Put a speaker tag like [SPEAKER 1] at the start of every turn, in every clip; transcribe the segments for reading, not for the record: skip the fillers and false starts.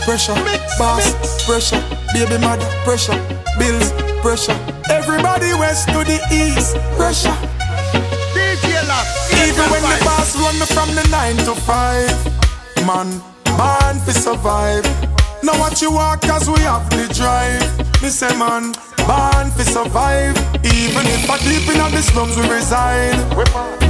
[SPEAKER 1] pressure. Boss, pressure. Baby mother, pressure. Bills, pressure. Everybody west to the east, pressure. Even when the boss run me from the 9 to 5, man, born to survive. Now what you walk cause we have the drive. Me say man, born to survive. Even if I deep in the slums we reside.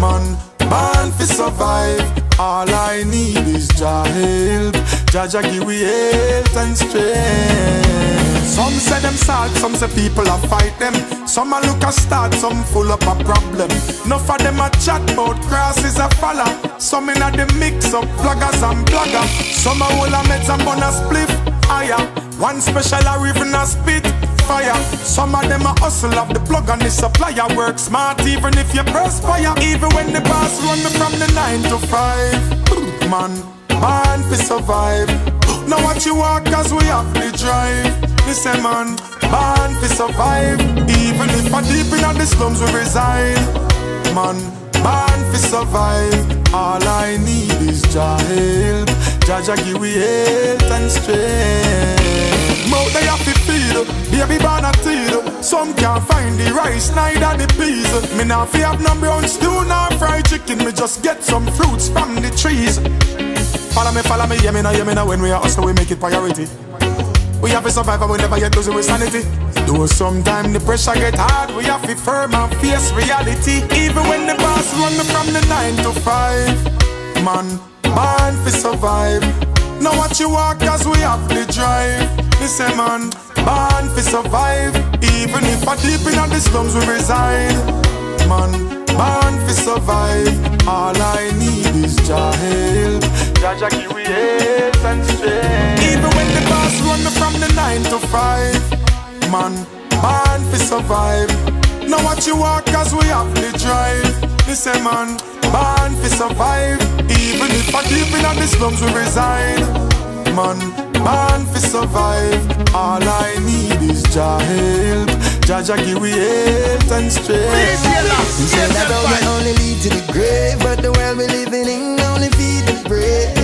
[SPEAKER 1] Man, born to survive. All I need is Jah help. Jah give we health and strength. Some say them salt, some say people a fight them. Some a look a start, some full up a problem. Enough of them a chat about crosses a follow. Some inna the mix up vloggers and blogger. Some a hold a meds and bun a spliff higher. One special a even a spit fire. Some of them a hustle of the plug and the supplier. Work smart even if you perspire. Even when the boss run me from the 9 to 5, man, born to survive. Now what you walk cause we have the drive. Me say man, born to survive. Even if I deep in the slums we reside. Man, born to survive. All I need is Jah help. Jah give we health and strength. Mouth they have to feed, baby born a teed. Some can't find the rice, neither the peas. Me nah fi have no brown stew, nor fried chicken. Me just get some fruits from the trees. Follow me, hear me now. When we are hustle, we make it priority. We have to survive and we never get losing with sanity. Though sometimes the pressure get hard, we have to firm and face reality. Even when the boss run me from the 9 to 5, man, born to survive. Now what you walk cause we have the drive. Me say man, born to survive. Even if I deep in the slums we reside. Man, born to survive. All I need is Jah help. Jah give we health and strength. Even when the boss run me from the 9 to 5, man, born to survive. Now what you walk cause we have the drive. Me say man, born to survive. Even if I deep in the slums we reside. Man, born to survive. All I need is Jah help. Jah give we health and strength.
[SPEAKER 2] You said that we only lead to the grave, but the world we living in only feed the brave.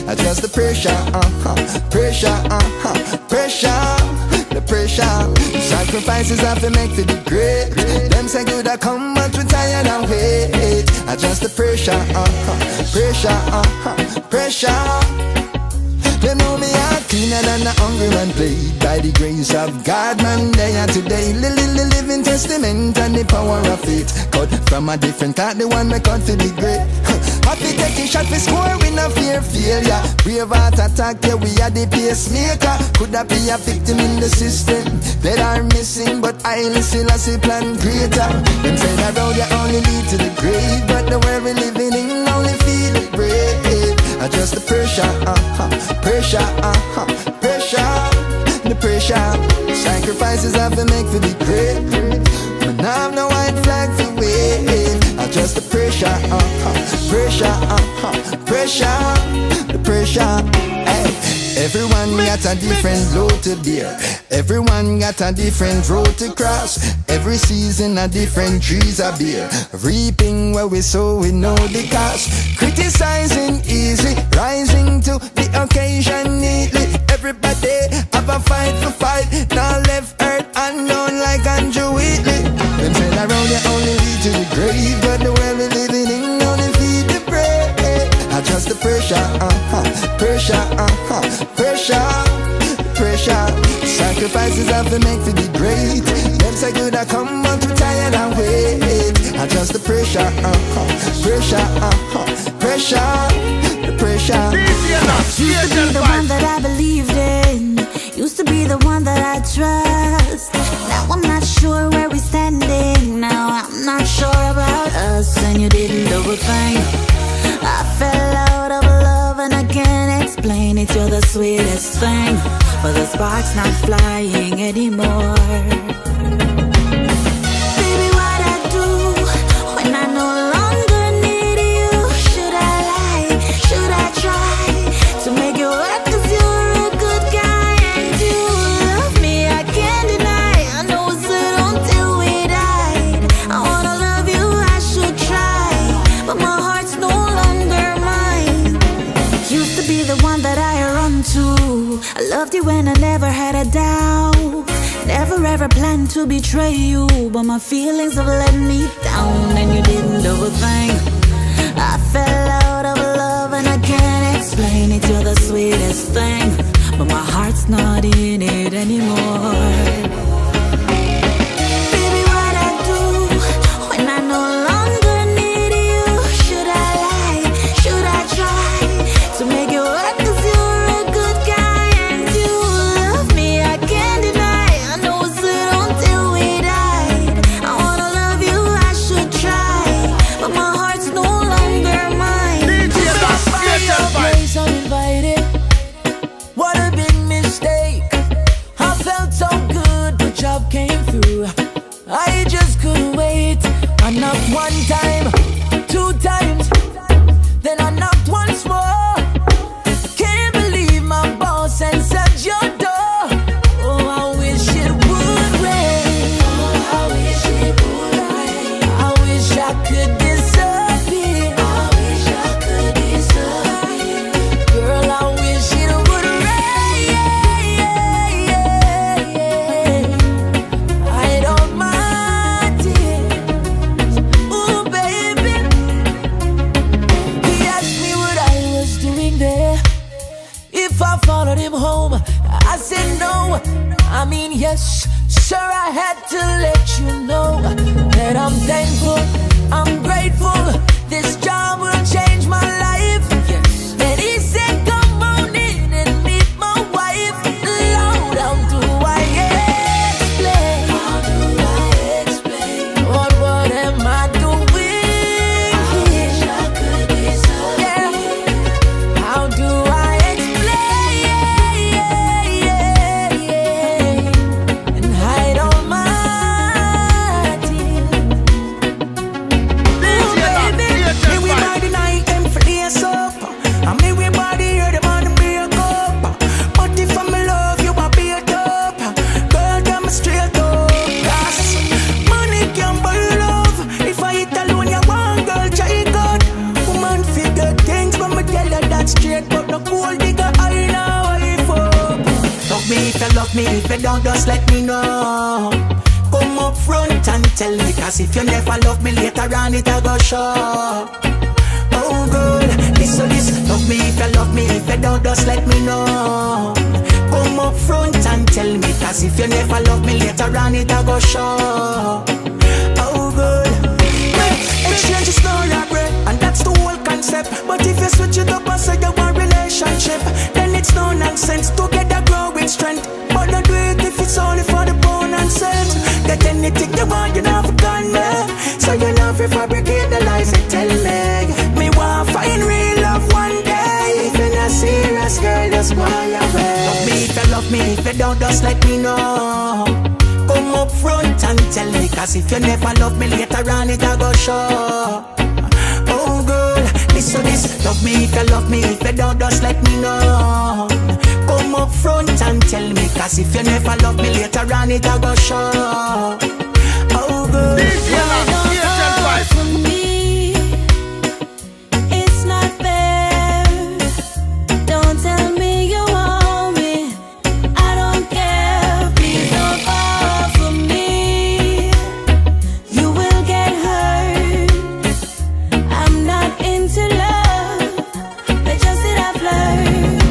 [SPEAKER 2] I just the pressure, pressure, the pressure. Sacrifices have to make for the great. Them say good I come, but we tired and wait. I just the pressure, pressure. They know me out cleaner than the hungry man played. By the grace of God, man, they are today. Living testament and the power of faith. Cut from a different cut, the one me cut to be great. Happy taking shot for score, we no fear failure. Brave heart attack, yeah, we are the pacemaker. Could that be a victim in the system that are missing? But I listen as a plan greater. Them say that road you only lead to the grave, but the world we living in only feel it brave. I just the pressure, pressure, the pressure. Sacrifices have to make for the great. But now I have no white flag to wave. I just the pressure, pressure, the pressure. Hey. Everyone got a different load to bear. Everyone got a different road to cross. Every season a different trees a bear. Reaping where we sow, we know the cost. Criticizing easy, rising to the occasion neatly. Everybody have a fight for fight. Now left earth unknown like Andrew Wheatley. Them say that road you only lead to the grave, but the world we living in only feed the brave. I just the pressure, pressure, pressure. Sacrifices have to make for the great. Them say good I come, but we tired and wait. I just the pressure, pressure, the pressure.
[SPEAKER 3] Used to be the one that I believed in. Used to be the one that I trust. Now I'm not sure where we're standing. Now I'm not sure about us, and you didn't do a thing. I fell out of love and I can't explain it. You're the sweetest thing, but the spark's not flying anymore. Baby, what I do when I no longer need you? Should I lie? Should I try to make it work? 'Cause you're a good guy and you love me, I can't deny. I know it's said until we died. I wanna love you, I should try, but my heart's no longer mine. Used to be the one that I run to. I loved you when I never had a doubt. Never ever planned to betray you, but my feelings have let me down, and you didn't do a thing. I fell out of love and I can't explain it. You're the sweetest thing, but my heart's not in it anymore. Baby, what I do when I no longer need you? Should I lie? Should I try to make it work? 'Cause you're a good guy and you love me, I can't deny. I know it's good until we died. I wanna love you, I should try, but my heart's no longer mine.
[SPEAKER 4] Place uninvited. What a big mistake. I felt so good, the job came through. I just couldn't wait. I knocked one time, 2 times, then I knocked once more. Can't believe my boss answered your door. Oh, I wish it would rain. Oh, I wish it would rain. I wish I could disappear. I wish I could disappear. Girl, I wish it would rain. I don't mind tears. Ooh, baby. He asked me what I was doing there, if I followed him home. I said no, I mean yes. Sir, I had to let you know that I'm thankful, I'm grateful. This job will change my life. Yes. Then he said, come on in and meet my wife. Lord, how do I explain? How do I explain? Lord, what am I doing here? I could disappear. How do I explain? And hide all my tears.
[SPEAKER 1] Me we body night them flash up. And me we body hear them on the break up. But if I'm in love, you a beat up. Girl, them straight up. Cause money can buy love. If I hit alone, you want girl, try God. Woman figure things, but me tell her that straight. But no gold digger, I know if up. Love me if you love me, if you don't, just let me know. Come up front and tell me, 'cause if you never love me later on, it a go show. Oh good, this. Love me if you love me, if you don't, just let me know. Come up front and tell me, 'cause if you never love me later on, it a go show. Oh good, exchange is no regret, and that's the whole concept. But if you switch it up and say you want relationship, then it's no nonsense. Together grow with strength, but don't do it if it's only for the bone and cent. Get anything you want, you never done me. So you know if you fabricate the lies you tell me. Me want find real love one day. If you're not serious, girl, just go your way. Love me if you love me, if you don't, just let me know. Come up front and tell me, 'cause if you never love me later on, it a go show. Oh girl, this. Love me if you love me, if you don't, just let me know. Come up front and tell me, 'cause if you never love me later on, it a go show. Oh girl,
[SPEAKER 3] For me, it's not fair. Don't tell me you want me, I don't care. Please don't fall for me, you will get hurt. I'm not into love, but just that I've learned.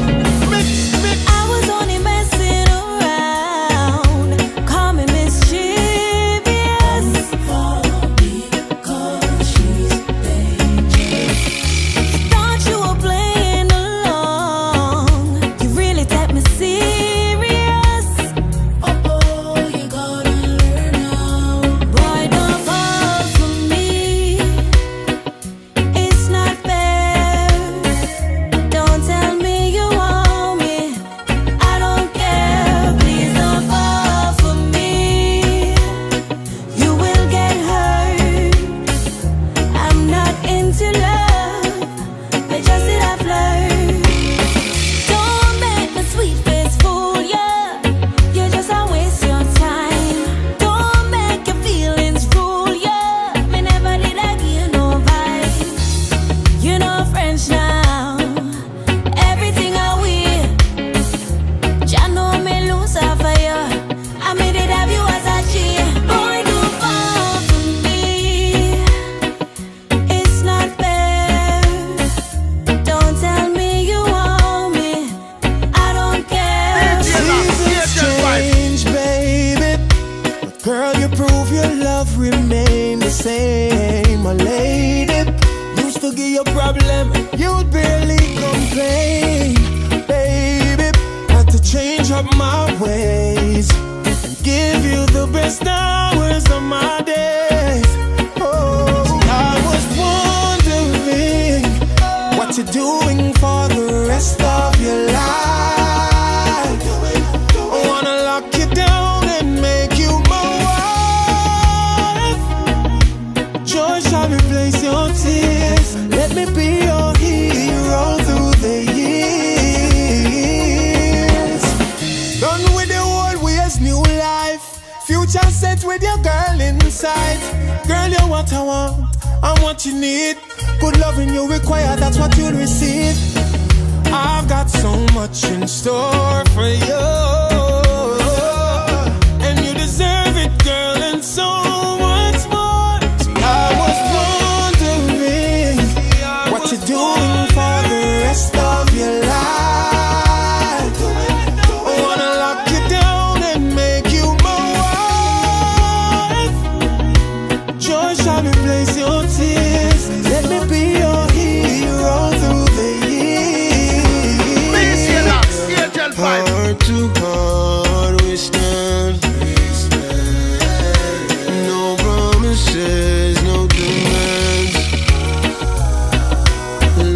[SPEAKER 3] I was only messing around, call me mischievous.
[SPEAKER 5] last hours of my days. Oh, I was wondering what you're doing for the rest of your life. I wanna lock you down and make you my wife. Joy shall replace your tears. Let me be your hero through the years. Done with the old ways, new life. Future set with your girl inside. Girl, you're what I want, I'm what you need. Good loving you require, that's what you'll receive. I've got so much in store for you, and you deserve it, girl, and so much more. I was wondering what you're doing for the rest of your life. I wanna lock you down and make you my wife. Joy shall replace your tears. Let me be your hero through the years. Heart to heart we stand. No promises, no demands.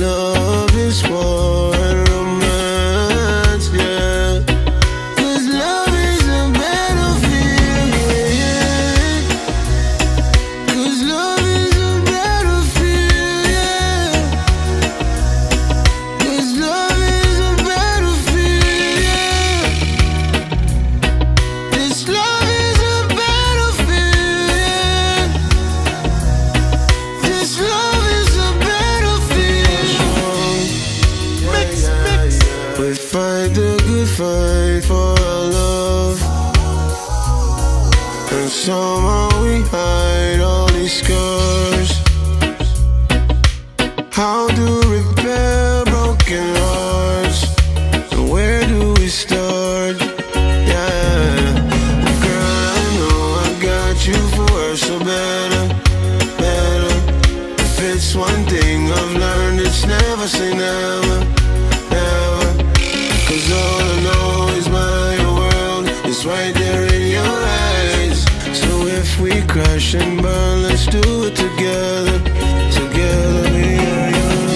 [SPEAKER 5] Love is war and romance, yeah. 'Cause love is a battlefield, yeah. 'Cause love is a battlefield, yeah. 'Cause love is a battlefield, yeah. This love is a battlefield, yeah. This love is a battlefield. Mix. We fight the good fight for our love, and somehow we hide all these scars. How to repair broken hearts, and where do we start? Yeah, girl, I know I got you for worse or better. If it's one thing I've learned, it's never say never. 'Cause all I know is my world is right there in your eyes. So if we crash and burn, let's do it together. Together we are young.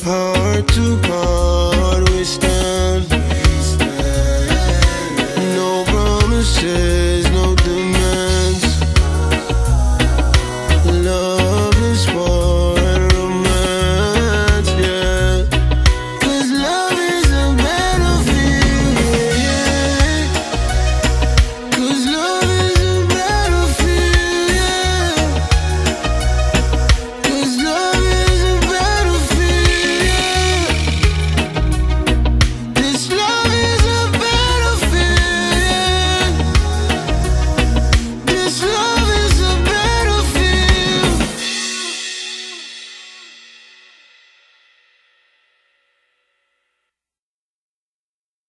[SPEAKER 5] Heart to heart